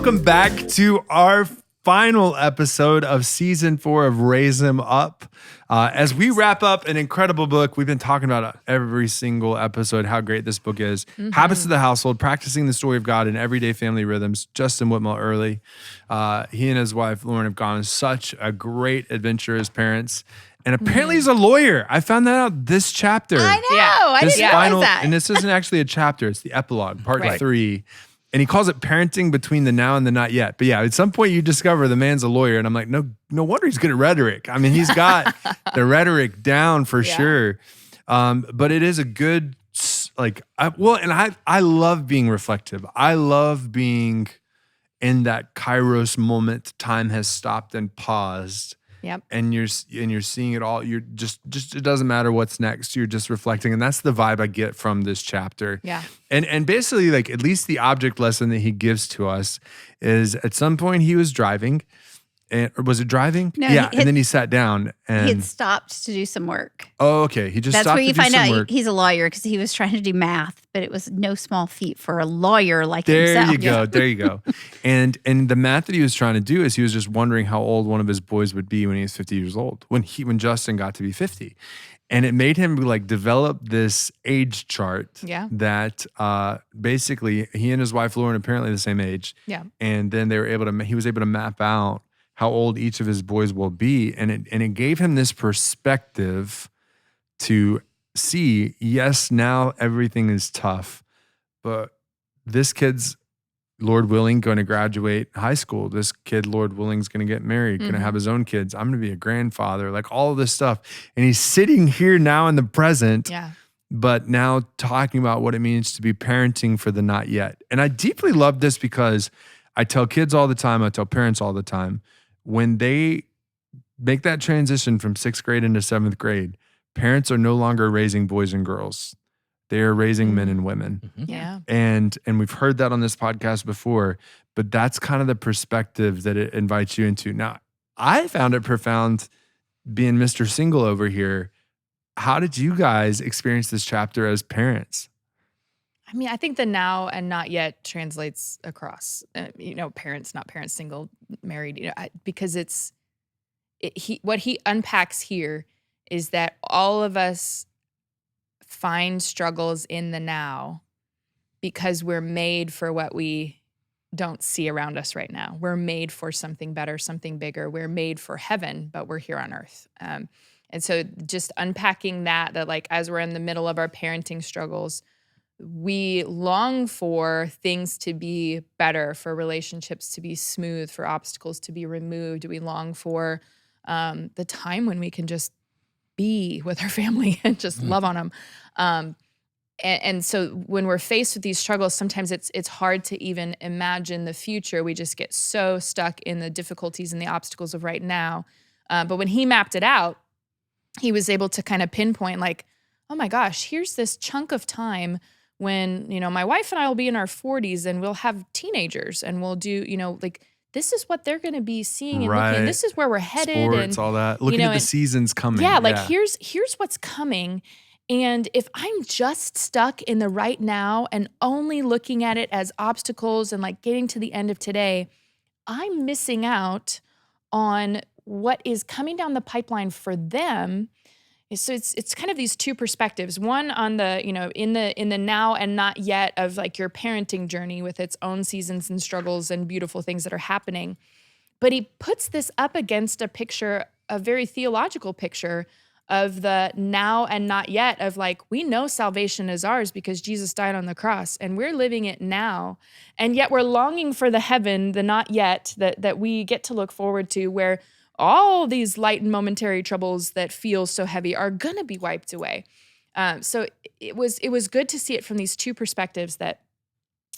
welcome back to our final episode of season 4 of Raise 'Em Up. As we wrap up an incredible book, we've been talking about every single episode, how great this book is. Habits of the Household, Practicing the Story of God in Everyday Family Rhythms, Justin Whitmore Early. He and his wife, Lauren, have gone on such a great adventure as parents. And apparently he's a lawyer. I found that out this chapter. I know. I didn't realize that. And this isn't actually a chapter. It's the epilogue, part Right. 3. And he calls it parenting between the now and the not yet. But yeah, at some point you discover the man's a lawyer. And I'm like, no wonder he's good at rhetoric. I mean, he's got the rhetoric down for sure. But it is a good, I love being reflective. I love being in that Kairos moment. Time has stopped and paused. Yep. And you're seeing it all. You're just it doesn't matter what's next. You're just reflecting, and that's the vibe I get from this chapter. Yeah. And basically, like, at least the object lesson that he gives to us is at some point he was driving, or was it driving? No, yeah. And then he sat down and he had stopped to do some work. oh, okay. He just That's stopped where you to do find some out work. he's a lawyer, because he was trying to do math, but it was no small feat for a lawyer like There himself. you go. There you go. And the math that he was trying to do is he was just wondering how old one of his boys would be when he was 50 years old, when Justin got to be 50. And it made him like develop this age chart that basically he and his wife Lauren apparently the same age. Yeah. And then he was able to map out how old each of his boys will be. And it gave him this perspective to see, yes, now everything is tough, but this kid's, Lord willing, going to graduate high school. This kid, Lord willing, is going to get married, going to have his own kids. I'm going to be a grandfather, like all of this stuff. And he's sitting here now in the present, but now talking about what it means to be parenting for the not yet. And I deeply love this because I tell kids all the time, I tell parents all the time, when they make that transition from 6th grade into 7th grade, parents are no longer raising boys and girls. They are raising men and women. Yeah. And we've heard that on this podcast before, but that's kind of the perspective that it invites you into. Now, I found it profound being Mr. Single over here. How did you guys experience this chapter as parents? I mean, I think the now and not yet translates across, parents, not parents, single, married, because what he unpacks here is that all of us find struggles in the now because we're made for what we don't see around us right now. We're made for something better, something bigger. We're made for heaven, but we're here on earth. And so just unpacking that like as we're in the middle of our parenting struggles, we long for things to be better, for relationships to be smooth, for obstacles to be removed. We long for the time when we can just be with our family and just love on them. And so when we're faced with these struggles, sometimes it's hard to even imagine the future. We just get so stuck in the difficulties and the obstacles of right now. But when he mapped it out, he was able to kind of pinpoint like, oh my gosh, here's this chunk of time when, my wife and I will be in our 40s and we'll have teenagers and we'll do, this is what they're going to be seeing and looking. This is where we're headed. Sports, and all that. Looking at the seasons coming. Yeah, here's what's coming. And if I'm just stuck in the right now and only looking at it as obstacles and like getting to the end of today, I'm missing out on what is coming down the pipeline for them. So it's kind of these two perspectives. One on the, in the now and not yet of like your parenting journey with its own seasons and struggles and beautiful things that are happening. But he puts this up against a picture, a very theological picture of the now and not yet of like, we know salvation is ours because Jesus died on the cross and we're living it now. And yet we're longing for the heaven, the not yet that we get to look forward to, where all these light and momentary troubles that feel so heavy are gonna be wiped away. So it was good to see it from these two perspectives, that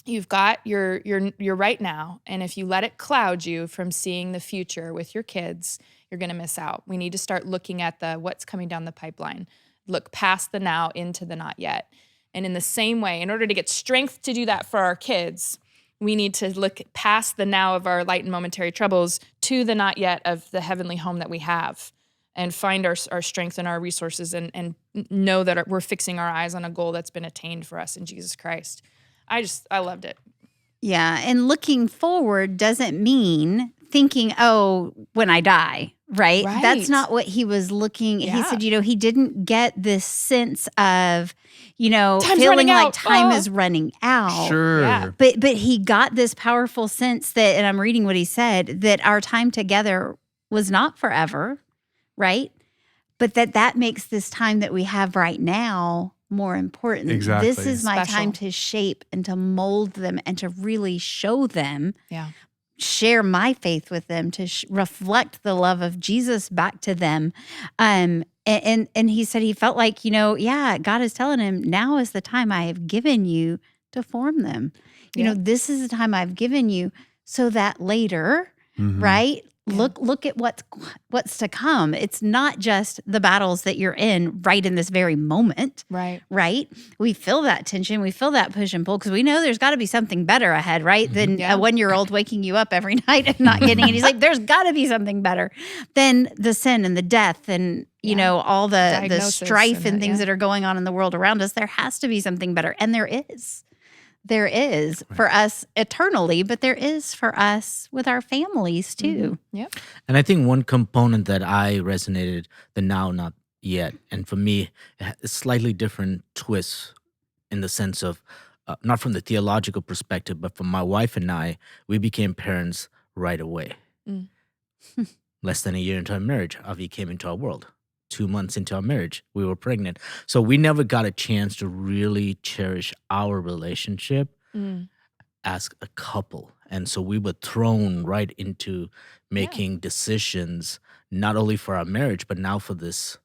you've got your right now, and if you let it cloud you from seeing the future with your kids, you're gonna miss out. We need to start looking at what's coming down the pipeline. Look past the now into the not yet. And in the same way, in order to get strength to do that for our kids, we need to look past the now of our light and momentary troubles to the not yet of the heavenly home that we have, and find our strength and our resources and know that we're fixing our eyes on a goal that's been attained for us in Jesus Christ. I loved it. Yeah. And looking forward doesn't mean thinking, oh, when I die, right? Right. That's not what he was looking. He Yeah. said, he didn't get this sense of, Time's feeling running like out. time Oh. is running out. Sure. Yeah. But he got this powerful sense that, and I'm reading what he said, that our time together was not forever, right? But that makes this time that we have right now more important. Exactly. This is my Special. time to shape and to mold them and to really show them, Yeah. share my faith with them, to reflect the love of Jesus back to them. And he said he felt like, God is telling him, now is the time I have given you to form them. Yeah. This is the time I've given you so that later, Mhm. right? Yeah. Look at what's to come. It's not just the battles that you're in right in this very moment, Right. right? We feel that tension, we feel that push and pull because we know there's got to be something better ahead, right? Than Yeah. a 1-year-old waking you up every night and not getting any sleep. There's got to be something better than the sin and the death and all the Diagnosis strife and and things yeah. that are going on in the world around us. There has to be something better, and there is. There is for us eternally, but there is for us with our families too. Yep. And I think one component that I resonated, the now, not yet, and for me, it had a slightly different twist in the sense of, not from the theological perspective, but from my wife and I, we became parents right away. Mm. Less than a year into our marriage, Avi came into our world. 2 months into our marriage, we were pregnant. So we never got a chance to really cherish our relationship Mm. as a couple. And so we were thrown right into making decisions, not only for our marriage, but now for this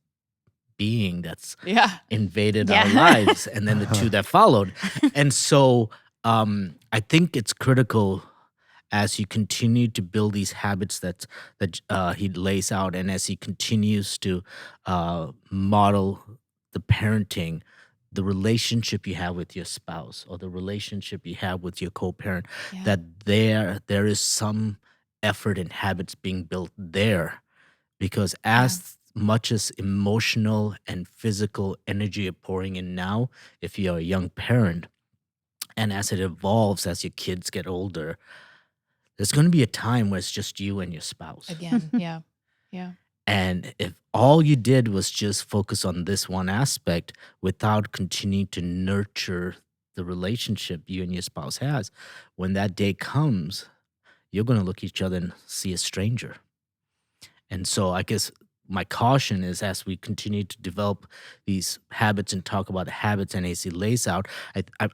being that's Yeah. invaded Yeah. our lives, and then the two that followed. And so I think it's critical as you continue to build these habits that he lays out, and as he continues to model the parenting, the relationship you have with your spouse or the relationship you have with your co-parent, Yeah. that there is some effort and habits being built there, because as much as emotional and physical energy you're pouring in now, if you're a young parent, and as it evolves as your kids get older, there's going to be a time where it's just you and your spouse. Again. Yeah. Yeah. And if all you did was just focus on this one aspect without continuing to nurture the relationship you and your spouse has, when that day comes, you're going to look at each other and see a stranger. And so I guess my caution is, as we continue to develop these habits and talk about the habits, and as he lays out,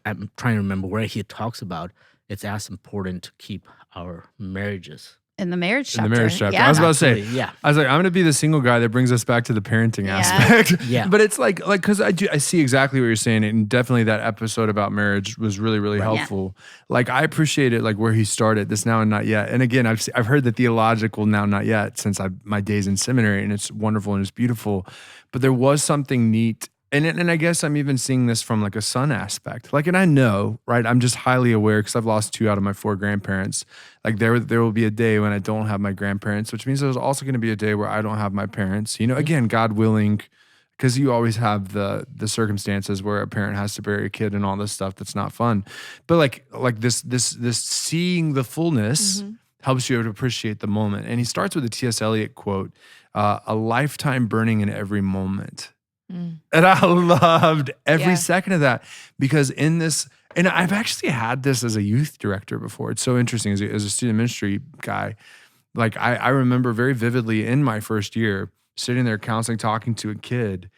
I'm trying to remember where he talks about it's as important to keep our marriages. In the marriage chapter. In the marriage chapter. Yeah. I was about to say, Absolutely, yeah. I was like, I'm going to be the single guy that brings us back to the parenting Yeah. aspect. Yeah. But it's like, because I see exactly what you're saying. And definitely that episode about marriage was really, really Right. helpful. Like, I appreciate it, like where he started, this now and not yet. And again, I've heard the theological now, not yet since my days in seminary, and it's wonderful and it's beautiful. But there was something neat. And I guess I'm even seeing this from like a son aspect. Like, and I know, right? I'm just highly aware because I've lost 2 out of my 4 grandparents. Like there will be a day when I don't have my grandparents, which means there's also going to be a day where I don't have my parents. Again, God willing, because you always have the circumstances where a parent has to bury a kid and all this stuff that's not fun. But like this seeing the fullness helps you to appreciate the moment. And he starts with a T.S. Eliot quote, "A lifetime burning in every moment." And I loved every second of that, because in this, and I've actually had this as a youth director before. It's so interesting as a student ministry guy. Like I remember very vividly in my first year sitting there counseling, talking to a kid,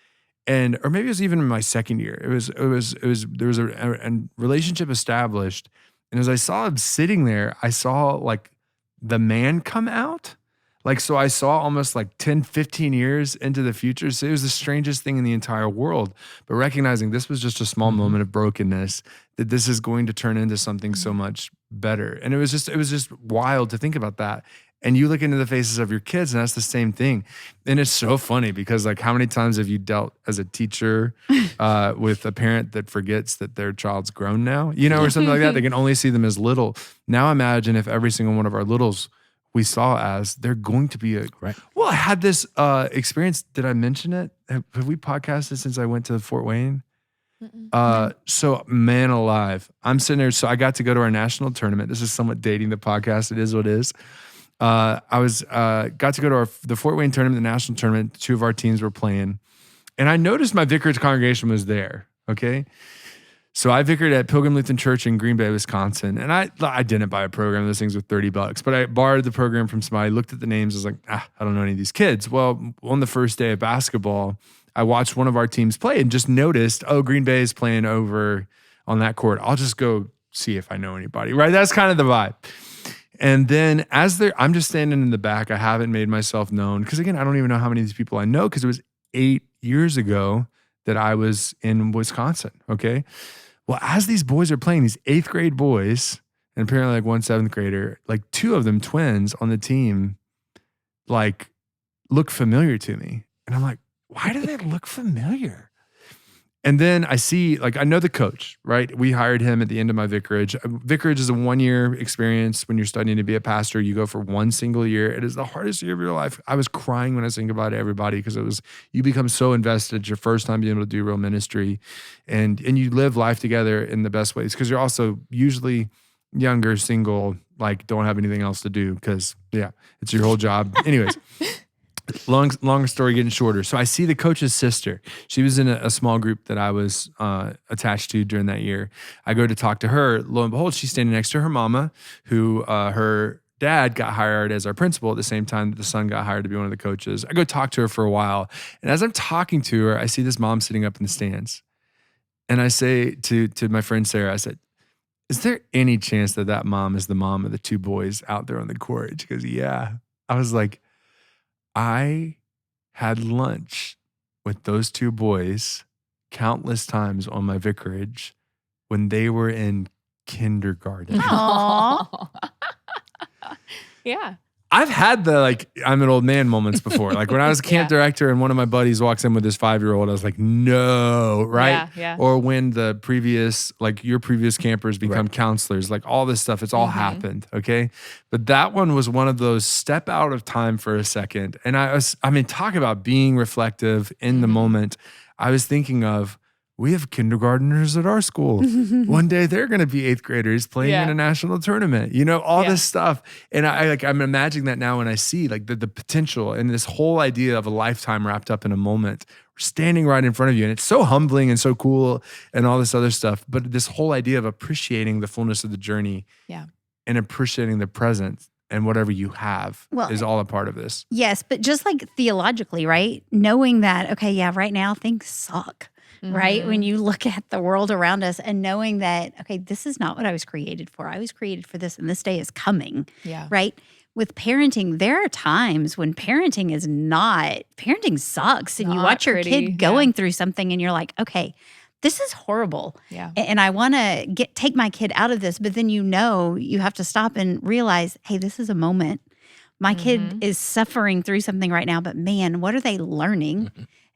or maybe it was even in my second year. There was a relationship established, and as I saw him sitting there, I saw like the man come out. Like, so I saw almost like 10, 15 years into the future. So it was the strangest thing in the entire world. But recognizing this was just a small moment of brokenness, that this is going to turn into something so much better. And it was just wild to think about that. And you look into the faces of your kids, and that's the same thing. And it's so funny because, like, how many times have you dealt as a teacher with a parent that forgets that their child's grown now, or something like that? They can only see them as little. Now imagine if every single one of our littles we saw as they're going to be Right. Well, I had this experience. Did I mention it? Have we podcasted since I went to Fort Wayne? So man alive, I'm sitting there. So I got to go to our national tournament. This is somewhat dating the podcast. It is what it is. I got to go to the Fort Wayne tournament, the national tournament. Two of our teams were playing, and I noticed my vicarage congregation was there. Okay. So I vicared at Pilgrim Lutheran Church in Green Bay, Wisconsin. And I didn't buy a program. Those things were $30, but I borrowed the program from somebody, looked at the names. I was like, I don't know any of these kids. Well, on the first day of basketball, I watched one of our teams play and just noticed, Green Bay is playing over on that court. I'll just go see if I know anybody, right? That's kind of the vibe. And then I'm just standing in the back. I haven't made myself known because, again, I don't even know how many of these people I know because it was 8 years ago that I was in Wisconsin, okay? Well, as these boys are playing, these 8th grade boys, and apparently like one 7th grader, like 2 of them twins on the team, like look familiar to me. And I'm like, why do they look familiar? And then I see, like, I know the coach, right? We hired him at the end of my vicarage. Vicarage is a 1-year experience. When you're studying to be a pastor, you go for 1 single year. It is the hardest year of your life. I was crying when I was thinking about it, everybody, because you become so invested. It's your first time being able to do real ministry. And you live life together in the best ways because you're also usually younger, single, like don't have anything else to do because, it's your whole job. Anyways. Long story getting shorter. So I see the coach's sister. She was in a small group that I was attached to during that year. I go to talk to her. Lo and behold, she's standing next to her mama, who her dad got hired as our principal at the same time that the son got hired to be one of the coaches. I go talk to her for a while. And as I'm talking to her, I see this mom sitting up in the stands. And I say to my friend Sarah, I said, is there any chance that mom is the mom of the 2 boys out there on the court? She goes, yeah. I was like, I had lunch with those 2 boys countless times on my vicarage when they were in kindergarten. Aww. Yeah. I've had the I'm an old man moments before. Like when I was a camp director and one of my buddies walks in with his 5-year-old, I was like, no, right? Yeah. Or when the your previous campers become counselors, like all this stuff, it's all happened, okay? But that one was one of those step out of time for a second. And talk about being reflective in the moment. I was thinking of, we have kindergartners at our school. One day they're going to be 8th graders playing in a national tournament. All this stuff. And I'm imagining that now when I see like the potential and this whole idea of a lifetime wrapped up in a moment, standing right in front of you. And it's so humbling and so cool and all this other stuff. But this whole idea of appreciating the fullness of the journey and appreciating the present and whatever you have is all a part of this. Yes, but just like theologically, right? Knowing that, right now things suck. Right? When you look at the world around us and knowing that, this is not what I was created for. I was created for this and this day is coming. Yeah. Right? With parenting, there are times when parenting sucks and you watch your kid going through something and you're like, this is horrible. Yeah. And I want to take my kid out of this, but then you have to stop and realize, hey, this is a moment. My kid is suffering through something right now, but man, what are they learning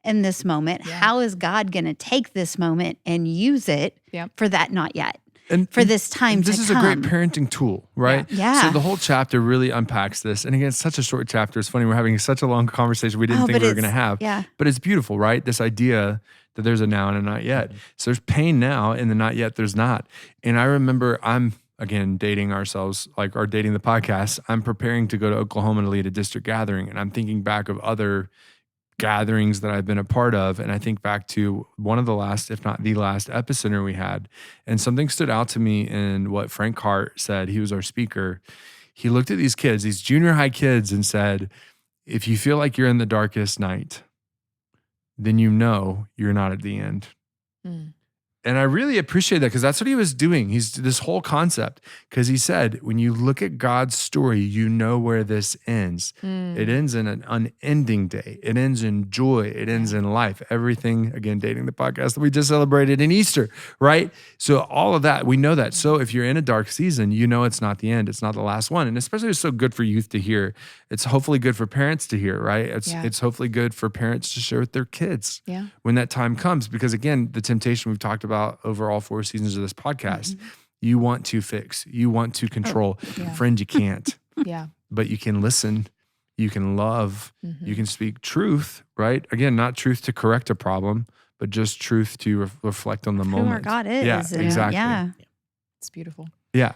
in this moment? Yeah. How is God going to take this moment and use it for that not yet? And for this time to come. This is a great parenting tool, right? Yeah. So the whole chapter really unpacks this. And again, it's such a short chapter. It's funny, we're having such a long conversation we didn't think we were going to have. Yeah. But it's beautiful, right? This idea that there's a now and a not yet. So there's pain now and the not yet there's not. And I remember again, dating ourselves, or dating the podcast, I'm preparing to go to Oklahoma to lead a district gathering. And I'm thinking back of other gatherings that I've been a part of. And I think back to one of the last, if not the last epicenter we had. And something stood out to me in what Frank Hart said. He was our speaker. He looked at these kids, these junior high kids, and said, if you feel like you're in the darkest night, then you're not at the end. And I really appreciate that because that's what he was doing. He's this whole concept because he said, when you look at God's story, you know where this ends. It ends in an unending day. It ends in joy. It ends in life. Everything, again, dating the podcast that we just celebrated in Easter, right? So all of that, we know that. So if you're in a dark season, it's not the end. It's not the last one. And especially it's so good for youth to hear. It's hopefully good for parents to hear, right? It's hopefully good for parents to share with their kids when that time comes. Because again, the temptation we've talked about over all 4 seasons of this podcast, you want to fix, you want to control. Friend, you can't. But you can listen, you can love, you can speak truth, right? Again, not truth to correct a problem, but just truth to reflect on the Who moment. our God is. Yeah, and exactly. Yeah. It's beautiful. Yeah.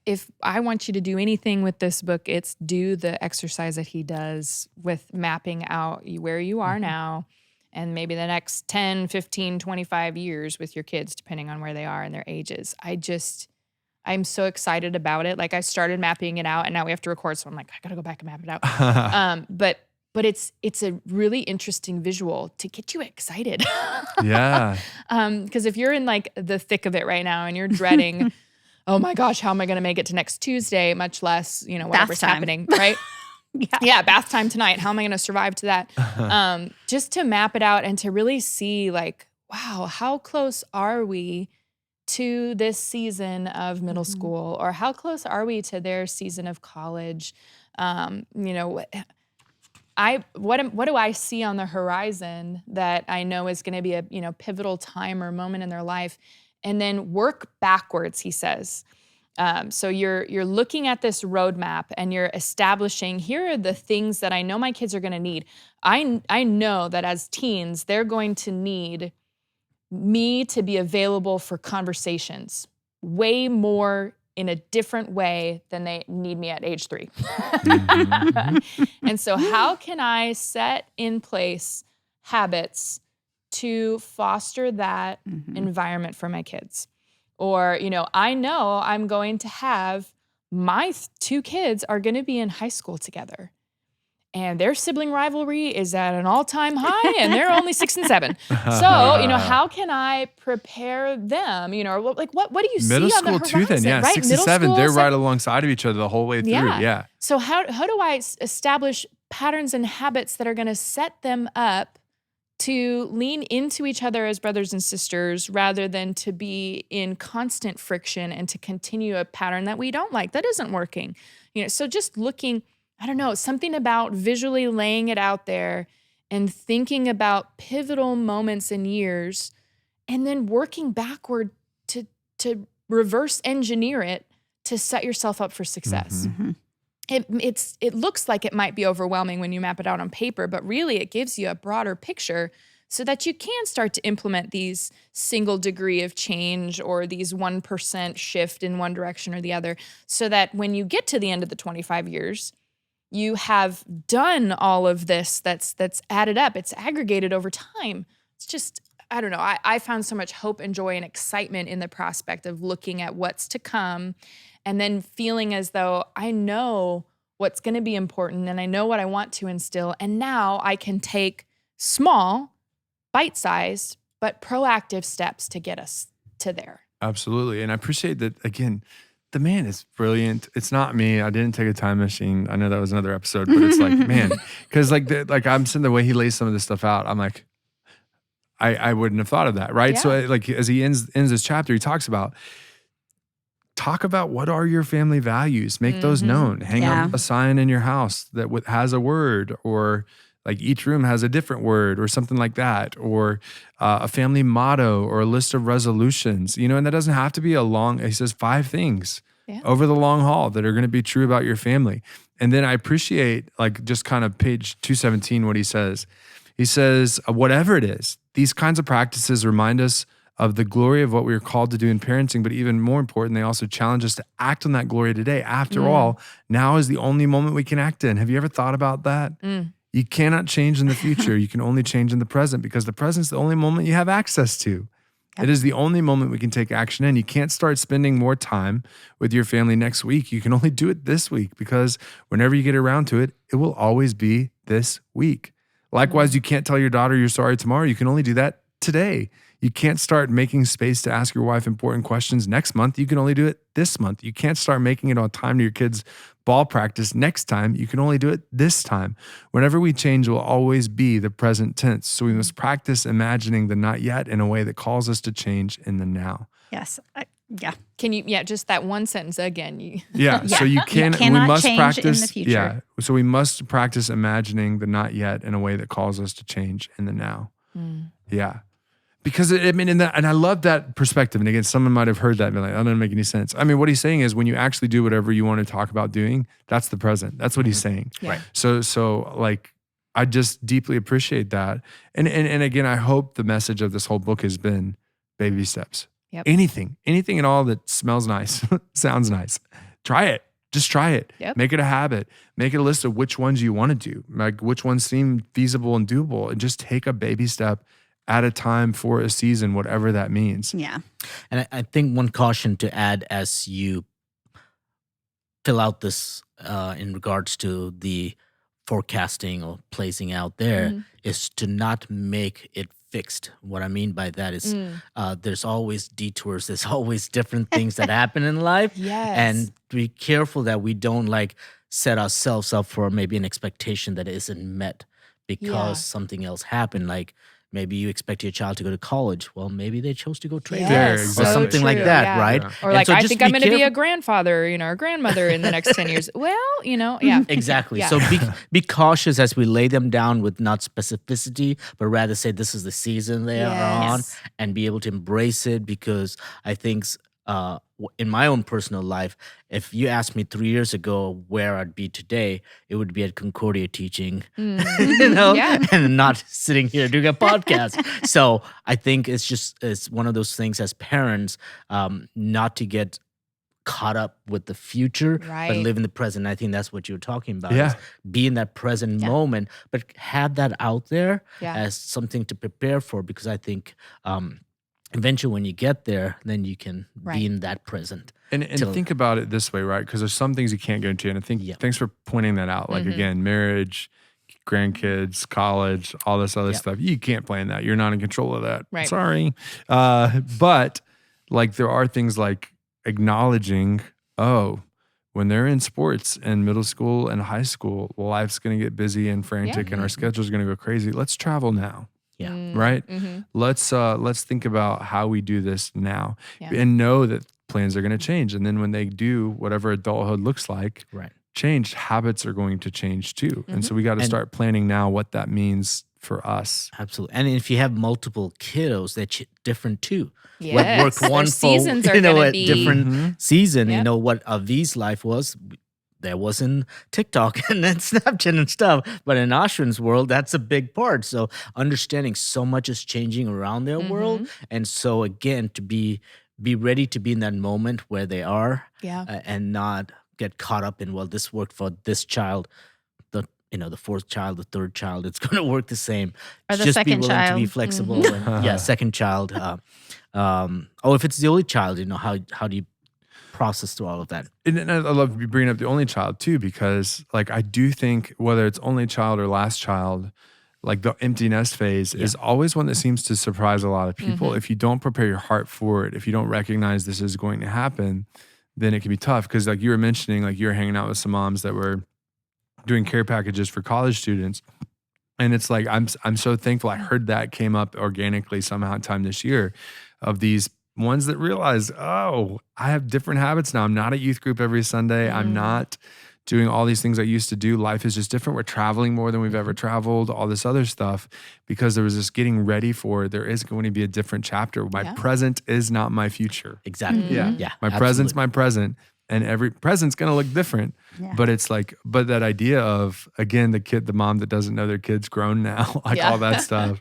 If I want you to do anything with this book, it's do the exercise that he does with mapping out where you are now and maybe the next 10, 15, 25 years with your kids, depending on where they are and their ages. I'm so excited about it. Like I started mapping it out and now we have to record. So I'm like, I got to go back and map it out. But it's a really interesting visual to get you excited. Yeah. Because if you're in like the thick of it right now and you're dreading, oh my gosh, how am I going to make it to next Tuesday? Much less, whatever's time. happening, right? Yeah, bath time tonight. How am I going to survive to that? Just to map it out and to really see like, wow, how close are we to this season of middle school, or how close are we to their season of college? What do I see on the horizon that I know is going to be a pivotal time or moment in their life, and then work backwards. He says, so you're looking at this roadmap and you're establishing here are the things that I know my kids are going to need. I know that as teens they're going to need me to be available for conversations way more in a different way than they need me at age 3. And so how can I set in place habits to foster that environment for my kids? Or, I know I'm going to have my 2 kids are going to be in high school together. And their sibling rivalry is at an all-time high, and they're only 6 and 7. So, how can I prepare them? Or what do you see on the horizon? Middle school too then, yeah. Right? 6 and Middle 7, school, they're right alongside of each other the whole way through. Yeah. So how do I establish patterns and habits that are going to set them up to lean into each other as brothers and sisters rather than to be in constant friction and to continue a pattern that we don't like, that isn't working? So just looking, I don't know, something about visually laying it out there and thinking about pivotal moments and years and then working backward to reverse engineer it to set yourself up for success. It looks like it might be overwhelming when you map it out on paper, but really it gives you a broader picture so that you can start to implement these single degree of change or these 1% shift in one direction or the other, so that when you get to the end of the 25 years, you have done all of this that's added up. It's aggregated over time. It's just, I don't know. I found so much hope and joy and excitement in the prospect of looking at what's to come and then feeling as though I know what's going to be important and I know what I want to instill. And now I can take small, bite-sized, but proactive steps to get us to there. Absolutely. And I appreciate that, again, the man is brilliant. It's not me. I didn't take a time machine. I know that was another episode, but it's like, man, because like I'm seeing the way he lays some of this stuff out. I'm like, I wouldn't have thought of that, right? Yeah. So like as he ends this chapter, he talk about what are your family values. Make those known. Hang up a sign in your house that has a word, or like each room has a different word or something like that, or a family motto or a list of resolutions, and that doesn't have to be he says 5 things over the long haul that are going to be true about your family. And then I appreciate like just kind of page 217, what he says. He says, whatever it is, these kinds of practices remind us of the glory of what we are called to do in parenting, but even more important, they also challenge us to act on that glory today. After all, now is the only moment we can act in. Have you ever thought about that? You cannot change in the future. You can only change in the present, because the present is the only moment you have access to. Yep. It is the only moment we can take action in. You can't start spending more time with your family next week. You can only do it this week, because whenever you get around to it, it will always be this week. Likewise, you can't tell your daughter you're sorry tomorrow. You can only do that today. You can't start making space to ask your wife important questions next month. You can only do it this month. You can't start making it on time to your kids' ball practice next time. You can only do it this time. Whenever we change, will always be the present tense. So we must practice imagining the not yet in a way that calls us to change in the now. Yes. Can you, just that one sentence again. So you can, we cannot must change practice. in the future. Yeah. So we must practice imagining the not yet in a way that calls us to change in the now. Yeah. Because and I love that perspective. And again, someone might have heard that and be like, that doesn't make any sense. I mean, what he's saying is when you actually do whatever you want to talk about doing, that's the present. That's what he's saying. Right. So like I just deeply appreciate that. And again, I hope the message of this whole book has been baby steps. Yep. Anything at all that smells nice, sounds nice. Try it. Just try it. Yep. Make it a habit. Make it a list of which ones you want to do, like which ones seem feasible and doable, and just take a baby step at a time for a season, whatever that means. Yeah. And I think one caution to add as you fill out this in regards to the forecasting or placing out there is to not make it fixed. What I mean by that is there's always detours, there's always different things that happen in life. Yes. And be careful that we don't like set ourselves up for maybe an expectation that isn't met because something else happened. Like maybe you expect your child to go to college. Well, maybe they chose to go trade Yes, or so something like true, that, yeah. right? Yeah. Or And like, so I just think I'm going to be a careful. grandfather, or grandmother in the next 10 years. Well, yeah. Exactly. Yeah. So be cautious as we lay them down with not specificity, but rather say this is the season they are on, Yes. and be able to embrace it. Because I think in my own personal life, if you asked me 3 years ago where I'd be today, it would be at Concordia teaching, Yeah. and not sitting here doing a podcast. So I think it's one of those things as parents, not to get caught up with the future, but Right. live in the present. I think that's what you're talking about. Yeah. Is be in that present moment, but have that out there Yeah. as something to prepare for. Because I think eventually, when you get there, then you can Right. be in that present. And Till- think about it this way, right? Because there's some things you can't guarantee. And I think Yeah. thanks for pointing that out. Like again, marriage, grandkids, college, all this other Yep. stuff. You can't plan that. You're not in control of that. Right. Sorry. But like there are things like acknowledging, when they're in sports in middle school and high school, life's going to get busy and frantic and our schedule's going to go crazy. Let's travel now. Yeah. Right. Mm-hmm. Let's think about how we do this now Yeah. and know that plans are going to change. And then when they do, whatever adulthood looks like, Right. change, habits are going to change too. And so we got to And- start planning now what that means for us. Absolutely. And if you have multiple kiddos, they're different too. Yes. What worked Their one seasons for are gonna a be different season. You Yep. know what Avi's life was. There wasn't TikTok and then Snapchat and stuff, but in Ashwin's world, that's a big part. So understanding so much is changing around their world, and so again, to be ready to be in that moment where they are, Yeah. and not get caught up in, well, this worked for this child, the fourth child, the third child, it's going to work the same. Or the Just be second willing to be child. flexible. And, second child. If it's the only child, how do you process through all of that? And I love you bringing up the only child too, because like I do think whether it's only child or last child, like the empty nest phase is always one that seems to surprise a lot of people. If you don't prepare your heart for it, if you don't recognize this is going to happen, then it can be tough. Because like you were mentioning, like you were hanging out with some moms that were doing care packages for college students. And it's like, I'm so thankful I heard that came up organically sometime this year of these ones that realize, I have different habits now. I'm not at youth group every Sunday. I'm not doing all these things I used to do. Life is just different. We're traveling more than we've ever traveled, all this other stuff, because there was this getting ready for, there is going to be a different chapter. My present is not my future. Exactly. Yeah. Yeah. My present's my present. And every present's going to look different. Yeah. But it's like, but that idea of, again, the mom that doesn't know their kid's grown now, like Yeah. all that stuff.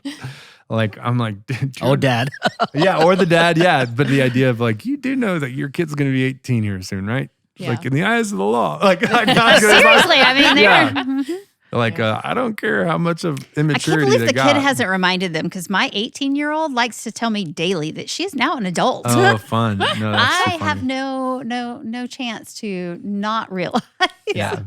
Like, I'm like, Oh, Dad. yeah, or the dad, yeah. But the idea of like, you do know that your kid's going to be 18 here soon, right? Yeah. Like in the eyes of the law. Like, not good. Seriously, I mean, Yeah. they're. Like, I don't care how much of I can't immaturity believe they the got. kid hasn't reminded them because my 18-year-old likes to tell me daily that she is now an adult. Oh, fun. No, that's so I funny. have no chance to not realize. Yeah.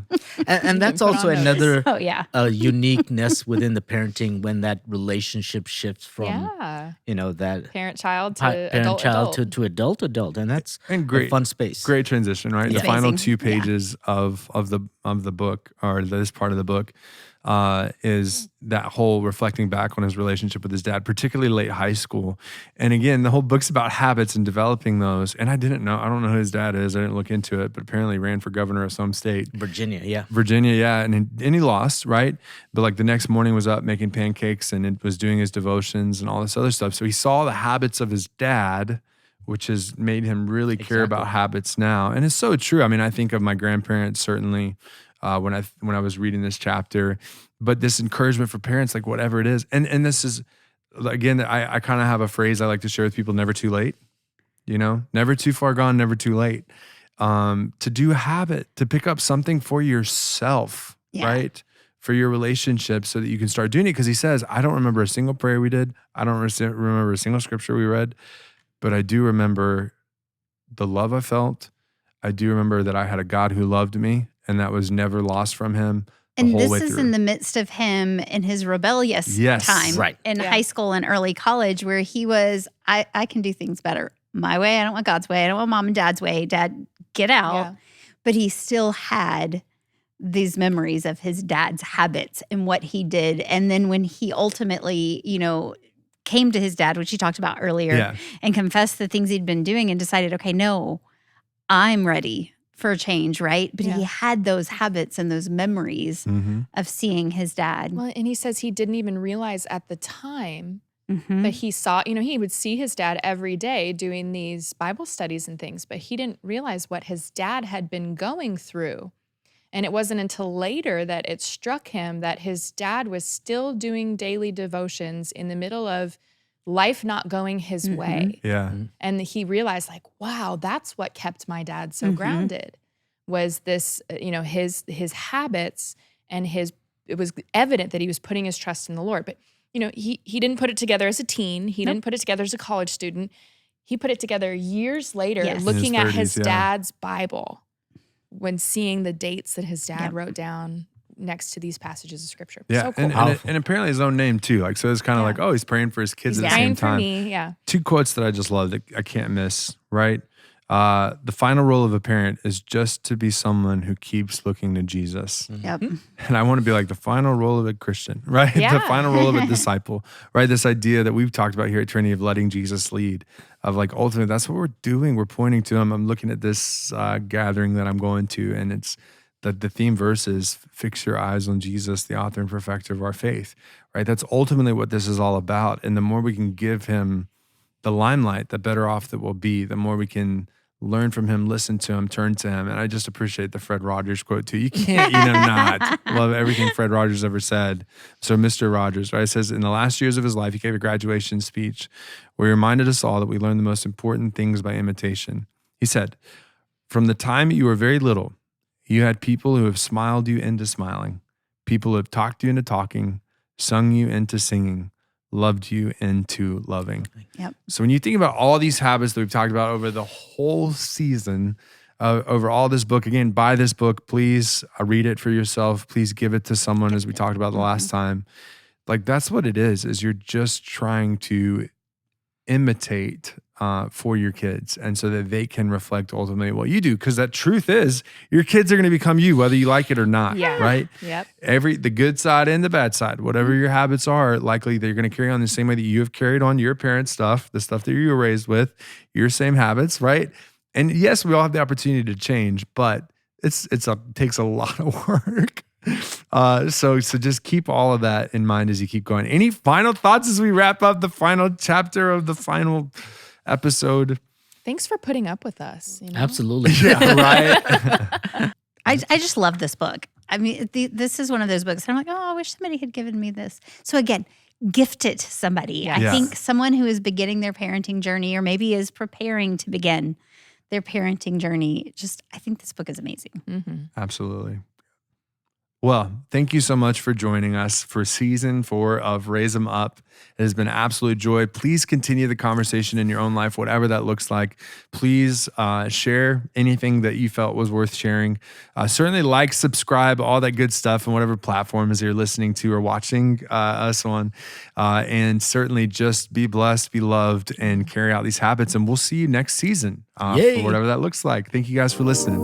And that's put also on another Oh yeah. uniqueness within the parenting when that relationship shifts from, Yeah. that Parent-child to parent-child adult. to adult. And that's And a great. fun space. Great transition, right? It's The final amazing. 2 pages of the book, or this part of the book, is that whole reflecting back on his relationship with his dad, particularly late high school. And again, the whole book's about habits and developing those. And I don't know who his dad is. I didn't look into it, but apparently he ran for governor of some state. Virginia, yeah. Virginia, yeah, and he lost, right? But like the next morning was up making pancakes and it was doing his devotions and all this other stuff. So he saw the habits of his dad, which has made him really care about habits now. And it's so true. I mean, I think of my grandparents certainly when I was reading this chapter, but this encouragement for parents, like whatever it is. And this is, again, I kind of have a phrase I like to share with people: never too late, never too far gone, never too late. To do a habit, to pick up something for yourself, right? For your relationship, so that you can start doing it. Because he says, I don't remember a single prayer we did. I don't remember a single scripture we read, but I do remember the love I felt. I do remember that I had a God who loved me, and that was never lost from him. And this is in the midst of him in his rebellious time in high school and early college, where he was, I can do things better my way. I don't want God's way. I don't want mom and dad's way. Dad, get out. Yeah. But he still had these memories of his dad's habits and what he did. And then when he ultimately, came to his dad, which he talked about earlier, and confessed the things he'd been doing and decided, okay, no, I'm ready for a change, right? But he had those habits and those memories of seeing his dad. Well, and he says he didn't even realize at the time, but he saw, he would see his dad every day doing these Bible studies and things, but he didn't realize what his dad had been going through. And it wasn't until later that it struck him that his dad was still doing daily devotions in the middle of life not going his way. Yeah. And he realized, like, wow, that's what kept my dad so grounded, was this, his habits, and it was evident that he was putting his trust in the Lord. But, he didn't put it together as a teen. He didn't put it together as a college student. He put it together years later, looking at his dad's Bible, when seeing the dates that his dad wrote down next to these passages of scripture. Yeah, so cool. and apparently his own name too. Like, so it's kind of like, oh, he's praying for his kids at the same time. Praying for me, yeah. Two quotes that I just love that I can't miss, right? The final role of a parent is just to be someone who keeps looking to Jesus. Yep. And I want to be like the final role of a Christian, right? Yeah. The final role of a disciple, right? This idea that we've talked about here at Trinity of letting Jesus lead, of like, ultimately, that's what we're doing. We're pointing to him. I'm looking at this gathering that I'm going to, and it's the theme verse is, fix your eyes on Jesus, the author and perfecter of our faith, right? That's ultimately what this is all about. And the more we can give him the limelight, the better off that we'll be. The more we can learn from him, listen to him, turn to him. And I just appreciate the Fred Rogers quote too. You can't, not love everything Fred Rogers ever said. So Mr. Rogers, right, says, in the last years of his life, he gave a graduation speech where he reminded us all that we learn the most important things by imitation. He said, from the time you were very little, you had people who have smiled you into smiling, people who have talked you into talking, sung you into singing, loved you into loving. Yep. So when you think about all these habits that we've talked about over the whole season, over all this book, again, buy this book, please read it for yourself. Please give it to someone, as we talked about the last time. Like, that's what it is you're just trying to imitate for your kids, and so that they can reflect ultimately what you do. Because that truth is, your kids are going to become you, whether you like it or not, right? Yep. The good side and the bad side, whatever your habits are, likely they're going to carry on the same way that you have carried on your parents' stuff, the stuff that you were raised with, your same habits, right? And yes, we all have the opportunity to change, but it takes a lot of work. So just keep all of that in mind as you keep going. Any final thoughts as we wrap up the final chapter of the final episode? Thanks for putting up with us. Absolutely. Yeah, right. I just love this book. I mean, this is one of those books. I'm like, oh, I wish somebody had given me this. So again, gift it to somebody. Yes. I think someone who is beginning their parenting journey, or maybe is preparing to begin their parenting journey. I think this book is amazing. Mm-hmm. Absolutely. Well, thank you so much for joining us for season 4 of Raise 'Em Up. It has been an absolute joy. Please continue the conversation in your own life, whatever that looks like. Please share anything that you felt was worth sharing. Certainly like, subscribe, all that good stuff on whatever platforms you're listening to or watching us on. And certainly just be blessed, be loved, and carry out these habits. And we'll see you next season for whatever that looks like. Thank you guys for listening.